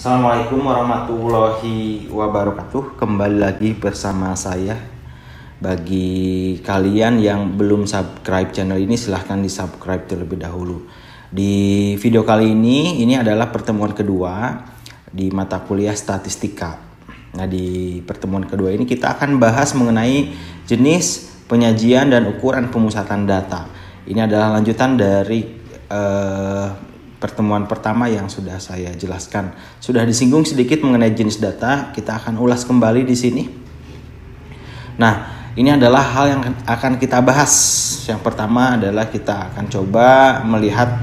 Assalamualaikum warahmatullahi wabarakatuh. Kembali lagi bersama saya. Bagi kalian yang belum subscribe channel ini, silahkan di subscribe terlebih dahulu. Di video kali ini adalah pertemuan kedua di mata kuliah statistika. Nah, di pertemuan kedua ini kita akan bahas mengenai jenis, penyajian, dan ukuran pemusatan data. Ini adalah lanjutan dari pertemuan pertama yang sudah saya jelaskan. Sudah disinggung sedikit mengenai jenis data, kita akan ulas kembali di sini. Nah, ini adalah hal yang akan kita bahas. Yang pertama adalah kita akan coba melihat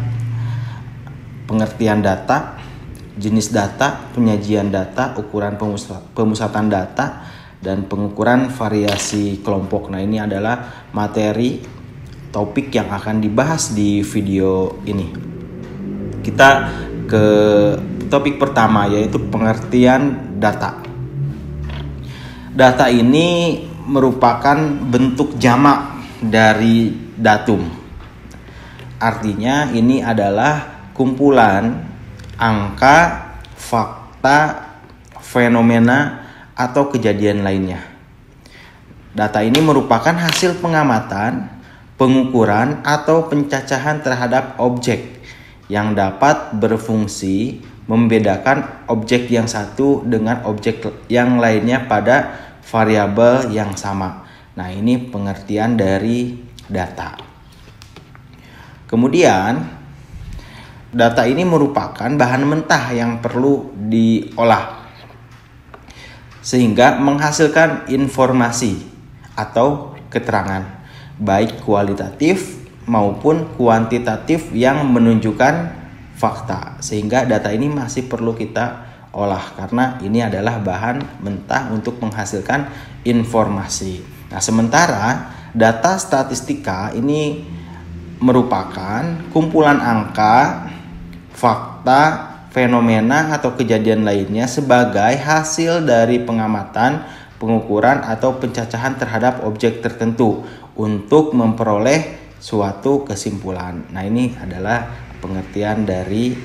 pengertian data, jenis data, penyajian data, ukuran pemusatan data, dan pengukuran variasi kelompok. Nah, ini adalah materi topik yang akan dibahas di video ini. Kita ke topik pertama, yaitu pengertian data. Data ini merupakan bentuk jamak dari datum. Artinya ini adalah kumpulan angka, fakta, fenomena, atau kejadian lainnya. Data ini merupakan hasil pengamatan, pengukuran, atau pencacahan terhadap objek yang dapat berfungsi membedakan objek yang satu dengan objek yang lainnya pada variabel yang sama. Nah, ini pengertian dari data. Kemudian, data ini merupakan bahan mentah yang perlu diolah sehingga menghasilkan informasi atau keterangan, baik kualitatif maupun kuantitatif yang menunjukkan fakta, sehingga data ini masih perlu kita olah karena ini adalah bahan mentah untuk menghasilkan informasi. Nah, sementara data statistika ini merupakan kumpulan angka, fakta, fenomena, atau kejadian lainnya sebagai hasil dari pengamatan, pengukuran, atau pencacahan terhadap objek tertentu untuk memperoleh suatu kesimpulan. Nah, ini adalah pengertian dari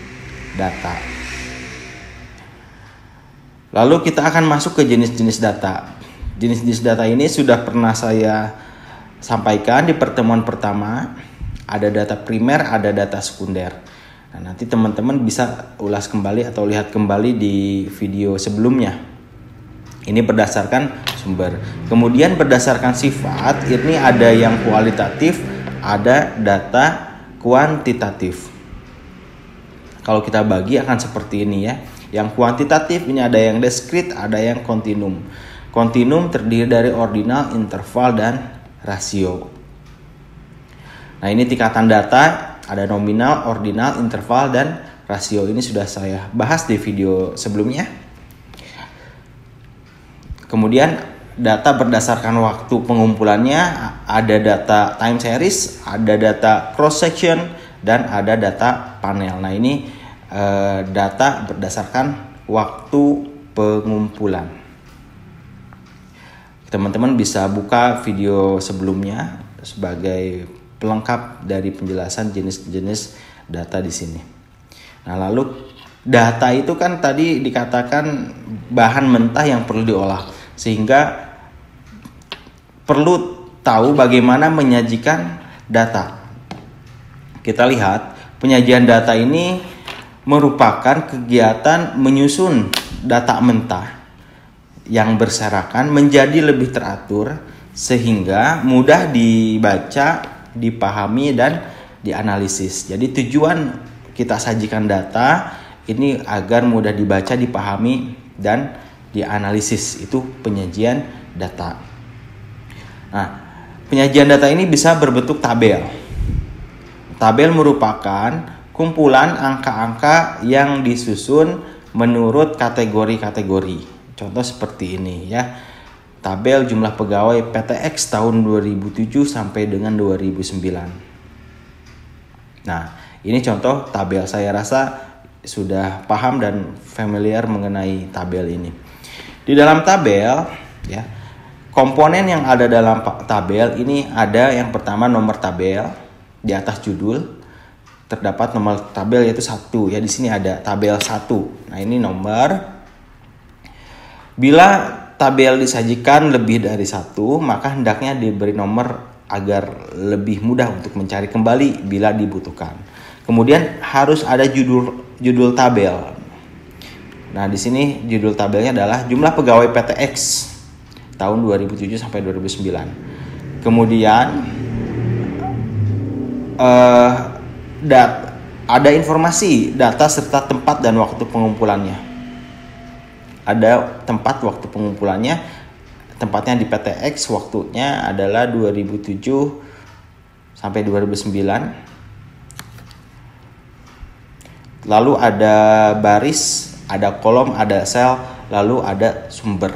data. Lalu kita akan masuk ke jenis-jenis data. Jenis-jenis data ini sudah pernah saya sampaikan di pertemuan pertama. Ada data primer, ada data sekunder. Nah, nanti teman-teman bisa ulas kembali atau lihat kembali di video sebelumnya. Ini berdasarkan sumber. Kemudian berdasarkan sifat, ini ada yang kualitatif, ada data kuantitatif. Kalau kita bagi akan seperti ini ya. Yang kuantitatif ini ada yang diskrit, ada yang kontinum. Kontinum terdiri dari ordinal, interval, dan rasio. Nah, ini tingkatan data, ada nominal, ordinal, interval, dan rasio. Ini sudah saya bahas di video sebelumnya. Kemudian data berdasarkan waktu pengumpulannya, ada data time series, ada data cross section, dan ada data panel. Nah, ini data berdasarkan waktu pengumpulan. Teman-teman bisa buka video sebelumnya sebagai pelengkap dari penjelasan jenis-jenis data di sini. Nah, lalu data itu kan tadi dikatakan bahan mentah yang perlu diolah, sehingga perlu tahu bagaimana menyajikan data. Kita lihat, penyajian data ini merupakan kegiatan menyusun data mentah yang berserakan menjadi lebih teratur sehingga mudah dibaca, dipahami, dan dianalisis. Jadi tujuan kita sajikan data ini agar mudah dibaca, dipahami, dan dianalisis. Itu penyajian data. Nah, penyajian data ini bisa berbentuk tabel. Tabel merupakan kumpulan angka-angka yang disusun menurut kategori-kategori. Contoh seperti ini ya. Tabel jumlah pegawai PTX tahun 2007 sampai dengan 2009. Nah, ini contoh tabel. Saya rasa sudah paham dan familiar mengenai tabel ini. Di dalam tabel ya, komponen yang ada dalam tabel ini ada yang pertama nomor tabel di atas judul, terdapat nomor tabel yaitu 1 ya. Di sini ada tabel 1. Nah, ini nomor. Bila tabel disajikan lebih dari 1, maka hendaknya diberi nomor agar lebih mudah untuk mencari kembali bila dibutuhkan. Kemudian harus ada judul tabel. Nah, di sini judul tabelnya adalah jumlah pegawai PTX tahun 2007 sampai 2009. Kemudian ada informasi data serta tempat dan waktu pengumpulannya. Ada tempat waktu pengumpulannya, tempatnya di PTX, waktunya adalah 2007 sampai 2009. Lalu ada baris, ada kolom, ada sel, lalu ada sumber.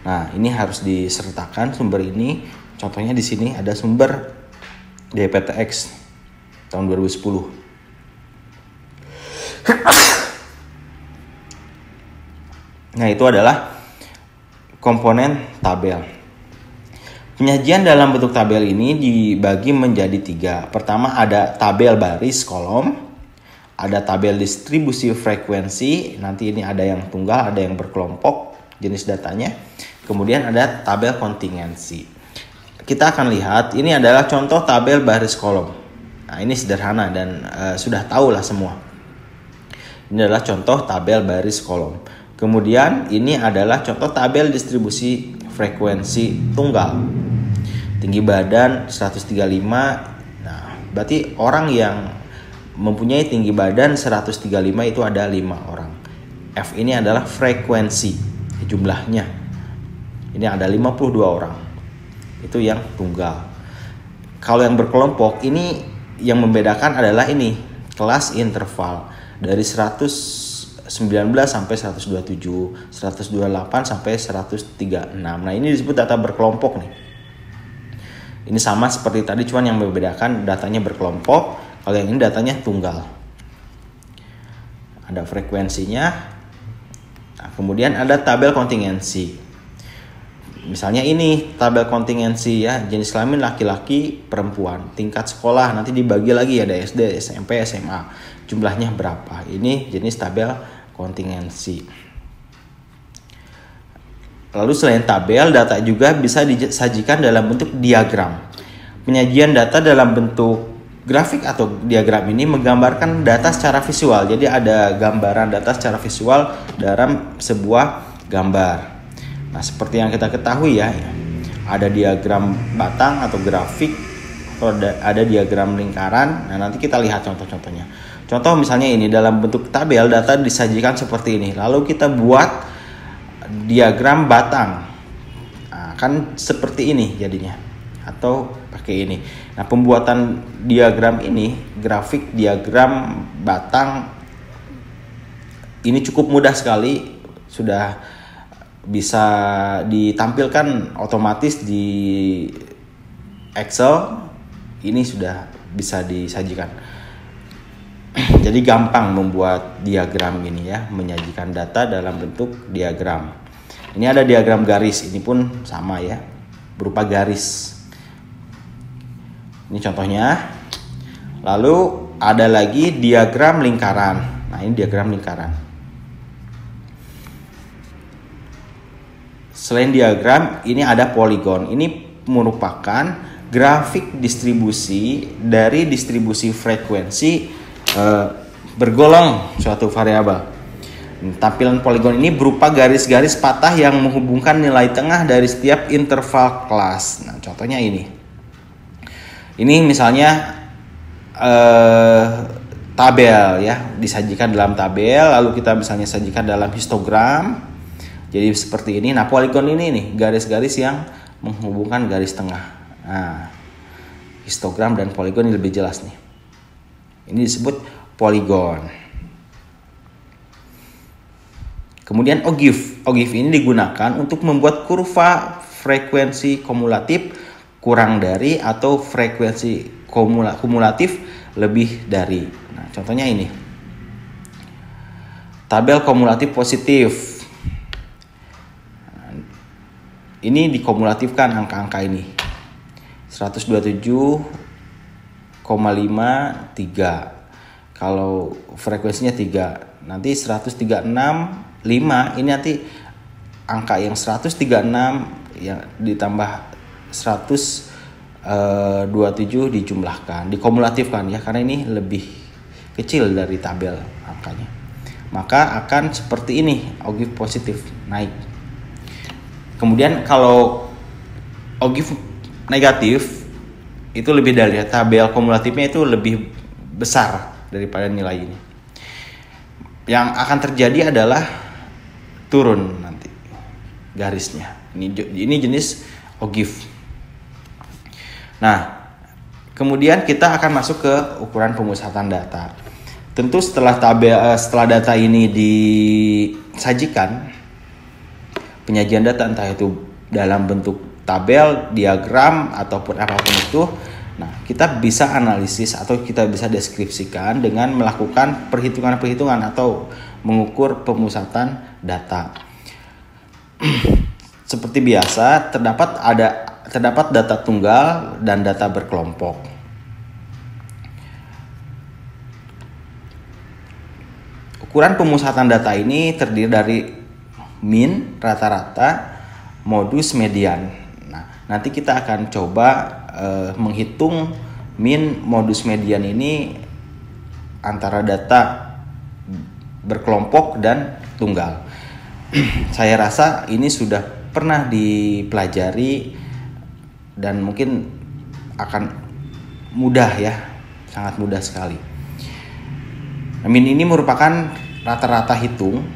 Nah, ini harus disertakan sumber ini. Contohnya di sini ada sumber DPTX tahun 2010. Nah, itu adalah komponen tabel. Penyajian dalam bentuk tabel ini dibagi menjadi 3. Pertama ada tabel baris kolom, ada tabel distribusi frekuensi, nanti ini ada yang tunggal, ada yang berkelompok jenis datanya. Kemudian ada tabel kontingensi. Kita akan lihat ini adalah contoh tabel baris kolom. Nah, ini sederhana dan sudah tahu lah semua. Ini adalah contoh tabel baris kolom. Kemudian ini adalah contoh tabel distribusi frekuensi tunggal. Tinggi badan 135. Nah, berarti orang yang mempunyai tinggi badan 135 itu ada 5 orang. F ini adalah frekuensi jumlahnya. Ini ada 52 orang. Itu yang tunggal. Kalau yang berkelompok ini yang membedakan adalah ini kelas interval dari 119 sampai 127, 128 sampai 136. Nah, ini disebut data berkelompok nih. Ini sama seperti tadi, cuman yang membedakan datanya berkelompok. Kalau yang ini datanya tunggal. Ada frekuensinya. Nah, kemudian ada tabel kontingensi. Misalnya ini tabel kontingensi ya, jenis kelamin laki-laki, perempuan, tingkat sekolah, nanti dibagi lagi ada SD, SMP, SMA. Jumlahnya berapa? Ini jenis tabel kontingensi. Lalu selain tabel, data juga bisa disajikan dalam bentuk diagram. Penyajian data dalam bentuk grafik atau diagram ini menggambarkan data secara visual. Jadi ada gambaran data secara visual dalam sebuah gambar. Nah, seperti yang kita ketahui ya, ada diagram batang atau grafik, atau ada diagram lingkaran. Nah, nanti kita lihat contoh-contohnya. Contoh misalnya ini dalam bentuk tabel, data disajikan seperti ini. Lalu kita buat diagram batang. Nah, kan seperti ini jadinya. Atau pakai ini. Nah, pembuatan diagram ini, grafik diagram batang, ini cukup mudah sekali. Sudah bisa ditampilkan otomatis di Excel. Ini sudah bisa disajikan. Jadi gampang membuat diagram ini ya, menyajikan data dalam bentuk diagram. Ini ada diagram garis, ini pun sama ya, berupa garis. Ini contohnya. Lalu ada lagi diagram lingkaran. Nah, ini diagram lingkaran. Selain diagram, ini ada poligon. Ini merupakan grafik distribusi dari distribusi frekuensi bergolong suatu variabel. Tampilan poligon ini berupa garis-garis patah yang menghubungkan nilai tengah dari setiap interval kelas. Nah, contohnya ini. Ini misalnya tabel ya, disajikan dalam tabel, lalu kita misalnya sajikan dalam histogram. Jadi seperti ini. Nah, poligon ini nih, garis-garis yang menghubungkan garis tengah. Nah, histogram dan poligon ini lebih jelas nih. Ini disebut poligon. Kemudian OGIF. OGIF ini digunakan untuk membuat kurva frekuensi kumulatif kurang dari atau frekuensi kumulatif lebih dari. Nah, contohnya ini. Tabel kumulatif positif. Ini dikumulatifkan angka-angka ini. 127,5 Kalau frekuensinya 3, nanti 136,5 ini nanti angka yang 136 yang ditambah 127 dijumlahkan, dikumulatifkan ya, karena ini lebih kecil dari tabel angkanya. Maka akan seperti ini, ogive positif naik. Kemudian kalau ogive negatif itu lebih dari tabel kumulatifnya itu lebih besar daripada nilai ini. Yang akan terjadi adalah turun nanti garisnya. Ini jenis ogive. Nah, kemudian kita akan masuk ke ukuran pemusatan data. Tentu setelah data ini disajikan, penyajian data entah itu dalam bentuk tabel, diagram ataupun apapun itu, nah kita bisa analisis atau kita bisa deskripsikan dengan melakukan perhitungan-perhitungan atau mengukur pemusatan data. Seperti biasa, terdapat data tunggal dan data berkelompok. Ukuran pemusatan data ini terdiri dari min, rata-rata, modus, median. Nah, nanti kita akan coba menghitung min, modus, median ini antara data berkelompok dan tunggal. Saya rasa ini sudah pernah dipelajari dan mungkin akan mudah ya, sangat mudah sekali. Min ini merupakan rata-rata hitung.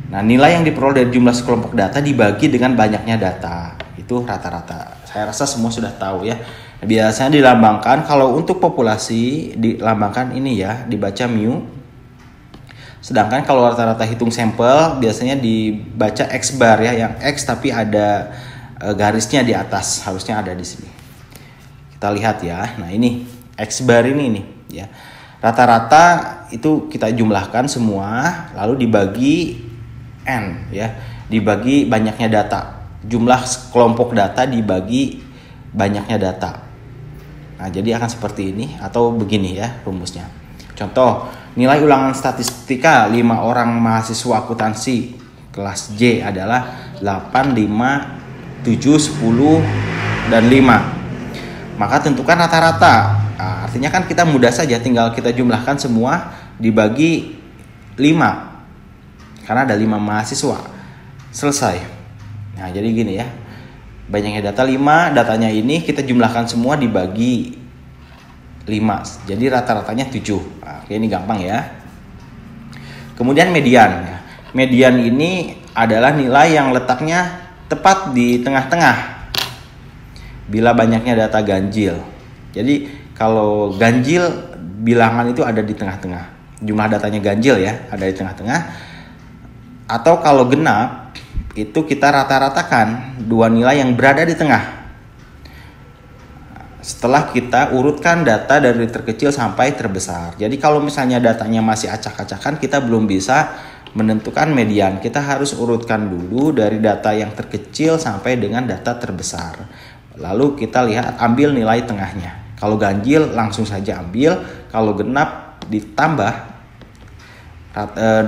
Nah, nilai yang diperoleh dari jumlah sekelompok data dibagi dengan banyaknya data. Itu rata-rata. Saya rasa semua sudah tahu ya. Biasanya dilambangkan, kalau untuk populasi dilambangkan ini ya, dibaca mu. Sedangkan kalau rata-rata hitung sampel biasanya dibaca X bar ya, yang X tapi ada garisnya di atas, harusnya ada di sini. Kita lihat ya. Nah, ini X bar ini nih ya. Rata-rata itu kita jumlahkan semua lalu dibagi N ya, dibagi banyaknya data. Jumlah kelompok data dibagi banyaknya data. Nah, jadi akan seperti ini atau begini ya rumusnya. Contoh, nilai ulangan statistika 5 orang mahasiswa akuntansi kelas J adalah 8, 5, 7, 10, dan 5. Maka tentukan rata-rata. Nah, artinya kan kita mudah saja, tinggal kita jumlahkan semua dibagi 5. Karena ada 5 mahasiswa. Selesai. Nah, jadi gini ya. Banyaknya data 5, datanya ini kita jumlahkan semua dibagi 5. Jadi rata-ratanya 7. Nah, ini gampang ya. Kemudian median. Median ini adalah nilai yang letaknya tepat di tengah-tengah. Bila banyaknya data ganjil. Jadi kalau ganjil bilangan itu ada di tengah-tengah. Jumlah datanya ganjil ya, ada di tengah-tengah. Atau kalau genap, itu kita rata-ratakan dua nilai yang berada di tengah. Setelah kita urutkan data dari terkecil sampai terbesar. Jadi kalau misalnya datanya masih acak-acakan, kita belum bisa menentukan median. Kita harus urutkan dulu dari data yang terkecil sampai dengan data terbesar. Lalu kita lihat, ambil nilai tengahnya. Kalau ganjil langsung saja ambil, kalau genap ditambah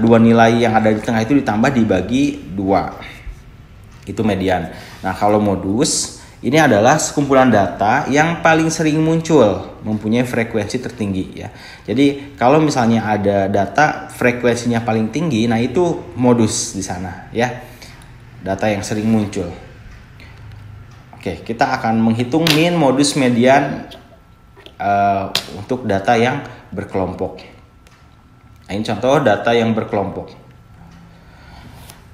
dua nilai yang ada di tengah itu ditambah dibagi 2. Itu median. Nah, kalau modus ini adalah sekumpulan data yang paling sering muncul, mempunyai frekuensi tertinggi ya. Jadi kalau misalnya ada data frekuensinya paling tinggi, nah itu modus di sana ya. Data yang sering muncul. Oke, kita akan menghitung min, modus, median untuk data yang berkelompok. Nah, ini contoh data yang berkelompok.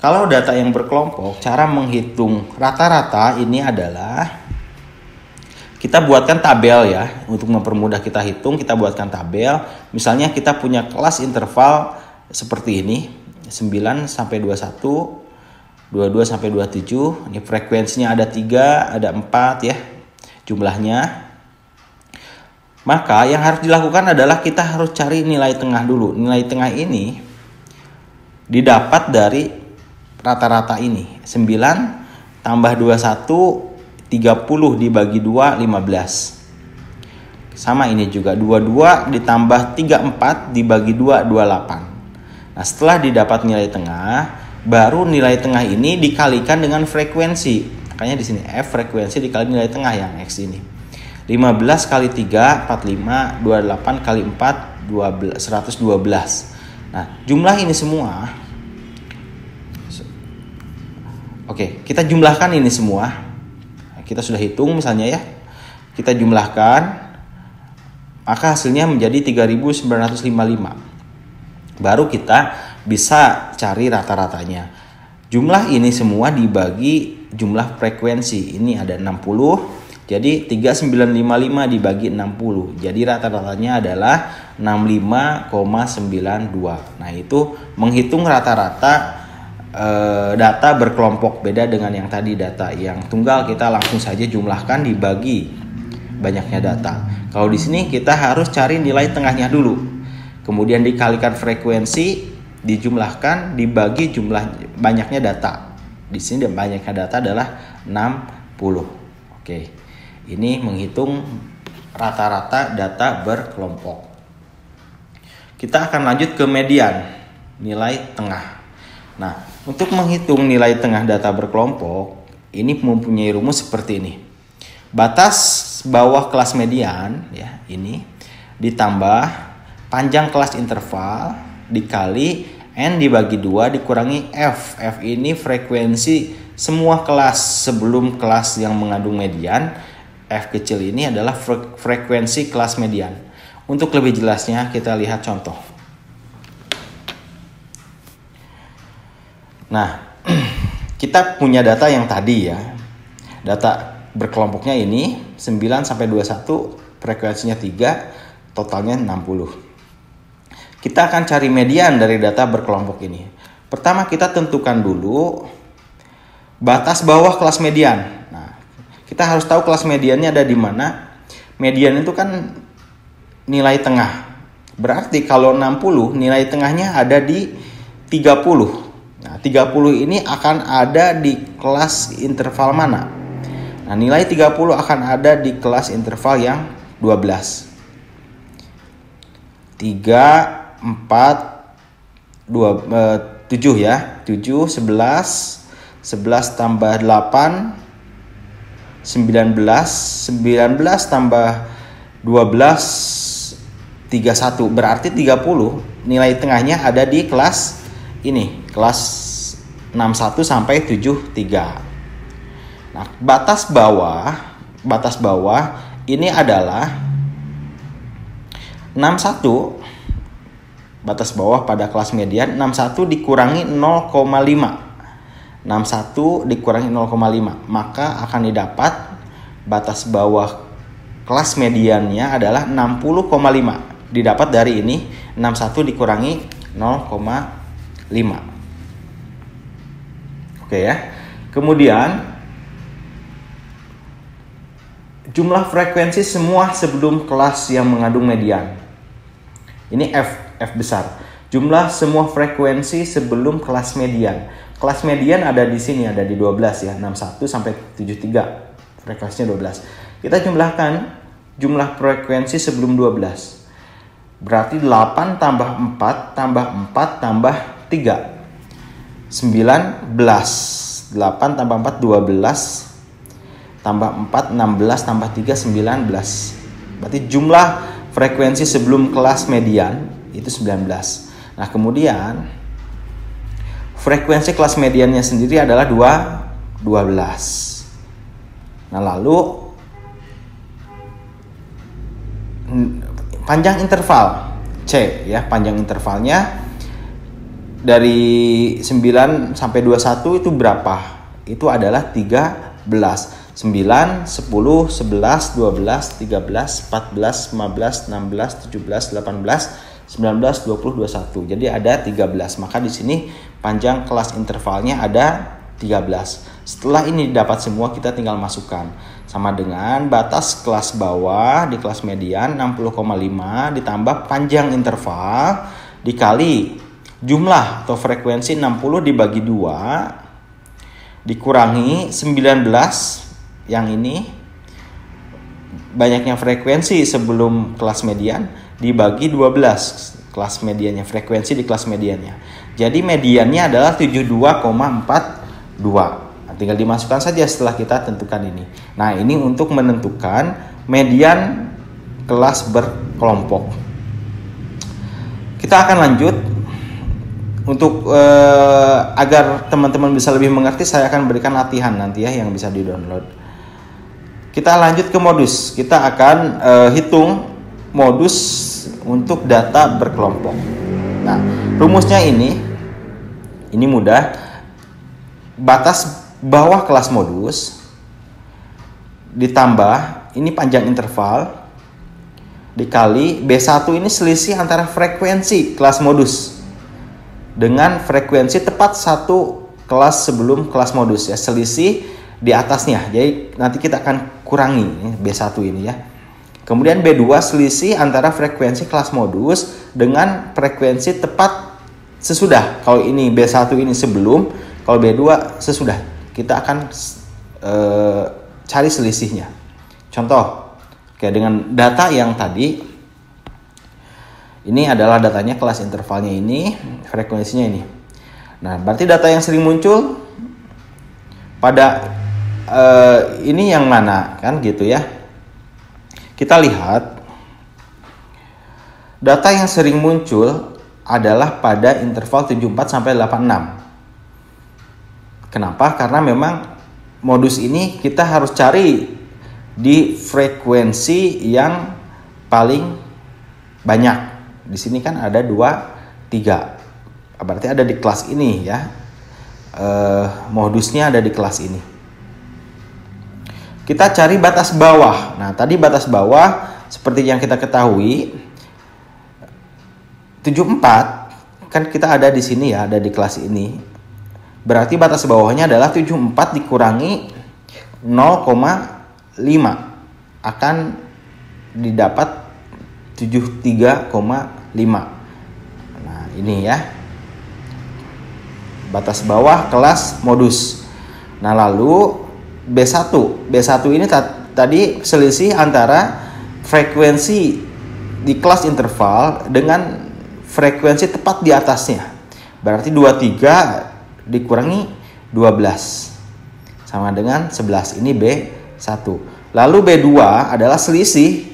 Kalau data yang berkelompok, cara menghitung rata-rata ini adalah kita buatkan tabel ya. Untuk mempermudah kita hitung, kita buatkan tabel. Misalnya kita punya kelas interval seperti ini, 9 sampai 21, 22 sampai 27. Ini frekuensinya ada 3, ada 4 ya jumlahnya. Maka yang harus dilakukan adalah kita harus cari nilai tengah dulu. Nilai tengah ini didapat dari rata-rata ini. 9 tambah 21, 30 dibagi 2, 15. Sama ini juga 22 ditambah 34 dibagi 2, 28. Nah, setelah didapat nilai tengah, baru nilai tengah ini dikalikan dengan frekuensi. Makanya di sini F frekuensi dikali nilai tengah yang X ini. 15 kali 3, 45, 28 kali 4, 112. Nah, jumlah ini semua. Oke, kita jumlahkan ini semua. Kita sudah hitung misalnya ya. Kita jumlahkan. Maka hasilnya menjadi 3.955. Baru kita bisa cari rata-ratanya. Jumlah ini semua dibagi jumlah frekuensi. Ini ada 60. Jadi 3955 dibagi 60. Jadi rata-ratanya adalah 65,92. Nah, itu menghitung rata-rata data berkelompok. Beda dengan yang tadi, data yang tunggal kita langsung saja jumlahkan dibagi banyaknya data. Kalau di sini kita harus cari nilai tengahnya dulu. Kemudian dikalikan frekuensi, dijumlahkan dibagi jumlah banyaknya data. Di sini banyaknya data adalah 60. Oke. Ini menghitung rata-rata data berkelompok. Kita akan lanjut ke median, nilai tengah. Nah, untuk menghitung nilai tengah data berkelompok, ini mempunyai rumus seperti ini. Batas bawah kelas median ya, ini ditambah panjang kelas interval dikali N dibagi 2 dikurangi F. F ini frekuensi semua kelas sebelum kelas yang mengandung median. F kecil ini adalah frekuensi kelas median. Untuk lebih jelasnya kita lihat contoh. Nah, kita punya data yang tadi ya. Data berkelompoknya ini 9 sampai 21, frekuensinya 3, totalnya 60. Kita akan cari median dari data berkelompok ini. Pertama kita tentukan dulu batas bawah kelas median. Nah, kita harus tahu kelas mediannya ada di mana. Median itu kan nilai tengah. Berarti kalau 60 nilai tengahnya ada di 30. Nah, 30 ini akan ada di kelas interval mana? Nah, nilai 30 akan ada di kelas interval yang 12. 3, 4, 7 ya. 7, 11, 11 tambah 8, 19, 19 tambah 12, 31. Berarti 30 nilai tengahnya ada di kelas ini, kelas 61 sampai 73. Nah, batas bawah ini adalah 61. Batas bawah pada kelas median 61 dikurangi 0,5. 61 dikurangi 0,5, maka akan didapat batas bawah kelas mediannya adalah 60,5. Didapat dari ini 61 dikurangi 0,5. Oke ya. Kemudian jumlah frekuensi semua sebelum kelas yang mengandung median. Ini F besar. Jumlah semua frekuensi sebelum kelas median. Kelas median ada di sini, ada di 12 ya, 61 sampai 73. Frekuensinya 12. Kita jumlahkan jumlah frekuensi sebelum 12. Berarti 8 tambah 4 tambah 4 tambah 3. 19. 8 tambah 4 12. Tambah 4, 16, tambah 3, 19. Berarti jumlah frekuensi sebelum kelas median itu 19. Nah, kemudian frekuensi kelas mediannya sendiri adalah 12. Nah, lalu panjang interval C ya, panjang intervalnya dari 9 sampai 21 itu berapa? Itu adalah 13. 9, 10, 11, 12, 13, 14, 15, 16, 17, 18, 19, 20, 21. Jadi ada 13. Maka di sini panjang kelas intervalnya ada 13. Setelah ini dapat semua, kita tinggal masukkan. Sama dengan batas kelas bawah di kelas median 60,5 ditambah panjang interval dikali jumlah atau frekuensi 60 dibagi 2 dikurangi 19 yang ini banyaknya frekuensi sebelum kelas median dibagi 12 kelas mediannya, frekuensi di kelas mediannya. Jadi mediannya adalah 72,42. Nah, tinggal dimasukkan saja setelah kita tentukan ini. Nah, ini untuk menentukan median kelas berkelompok. Kita akan lanjut. Untuk agar teman-teman bisa lebih mengerti, saya akan berikan latihan nanti ya yang bisa di-download. Kita lanjut ke modus. Kita akan hitung modus untuk data berkelompok. Nah, rumusnya ini mudah. Batas bawah kelas modus ditambah ini panjang interval dikali B1 ini selisih antara frekuensi kelas modus dengan frekuensi tepat satu kelas sebelum kelas modus ya, selisih di atasnya. Jadi nanti kita akan kurangi B1 ini ya. Kemudian B2 selisih antara frekuensi kelas modus dengan frekuensi tepat sesudah. Kalau ini B1 ini sebelum, kalau B2 sesudah. Kita akan cari selisihnya. Contoh, kayak dengan data yang tadi, ini adalah datanya, kelas intervalnya ini, frekuensinya ini. Nah, berarti data yang sering muncul pada ini yang mana kan gitu ya. Kita lihat data yang sering muncul adalah pada interval 74 sampai 86. Kenapa? Karena memang modus ini kita harus cari di frekuensi yang paling banyak. Di sini kan ada 2, 3. Berarti ada di kelas ini ya. Modusnya ada di kelas ini. Kita cari batas bawah. Nah, tadi batas bawah seperti yang kita ketahui 74 kan kita ada di sini ya, ada di kelas ini. Berarti batas bawahnya adalah 74 dikurangi 0,5 akan didapat 73,5. Nah, ini ya. Batas bawah kelas modus. Nah, lalu B1 ini tadi selisih antara frekuensi di kelas interval dengan frekuensi tepat di atasnya. Berarti 23 dikurangi 12 sama dengan 11. Ini B1. Lalu B2 adalah selisih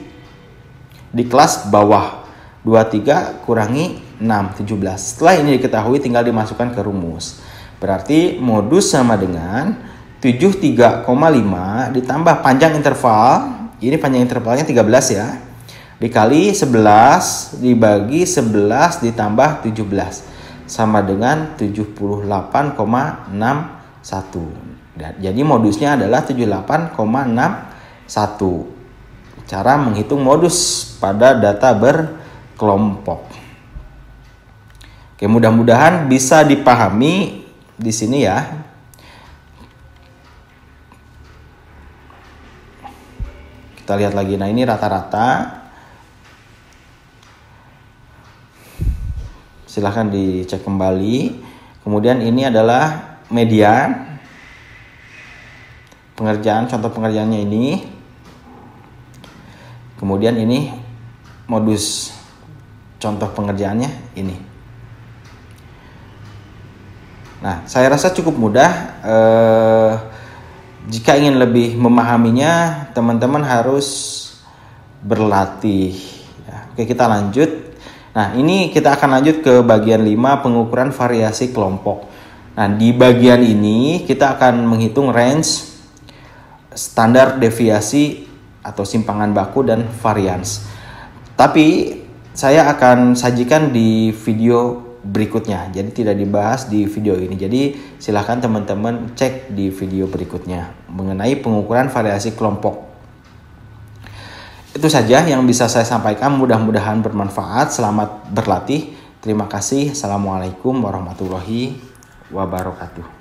di kelas bawah. 23 kurangi 6, 17. Setelah ini diketahui tinggal dimasukkan ke rumus. Berarti modus sama dengan 73,5 ditambah panjang interval. Ini panjang intervalnya 13 ya. Dikali 11 dibagi 11 ditambah 17. Sama dengan 78,61. Jadi modusnya adalah 78,61. Cara menghitung modus pada data berkelompok. Oke, mudah-mudahan bisa dipahami di sini ya. Kita lihat lagi. Nah, ini rata-rata. Silahkan dicek kembali. Kemudian ini adalah median. Pengerjaan, contoh pengerjaannya ini. Kemudian ini modus contoh pengerjaannya ini. Nah, saya rasa cukup mudah. Jika ingin lebih memahaminya, teman-teman harus berlatih. Ya, oke, kita lanjut. Nah, ini kita akan lanjut ke bagian 5, pengukuran variasi kelompok. Nah, di bagian ini kita akan menghitung range, standar deviasi atau simpangan baku dan varians. Tapi saya akan sajikan di video berikutnya. Jadi tidak dibahas di video ini. Jadi silahkan teman-teman cek di video berikutnya mengenai pengukuran variasi kelompok. Itu saja yang bisa saya sampaikan. Mudah-mudahan bermanfaat. Selamat berlatih. Terima kasih. Assalamualaikum warahmatullahi wabarakatuh.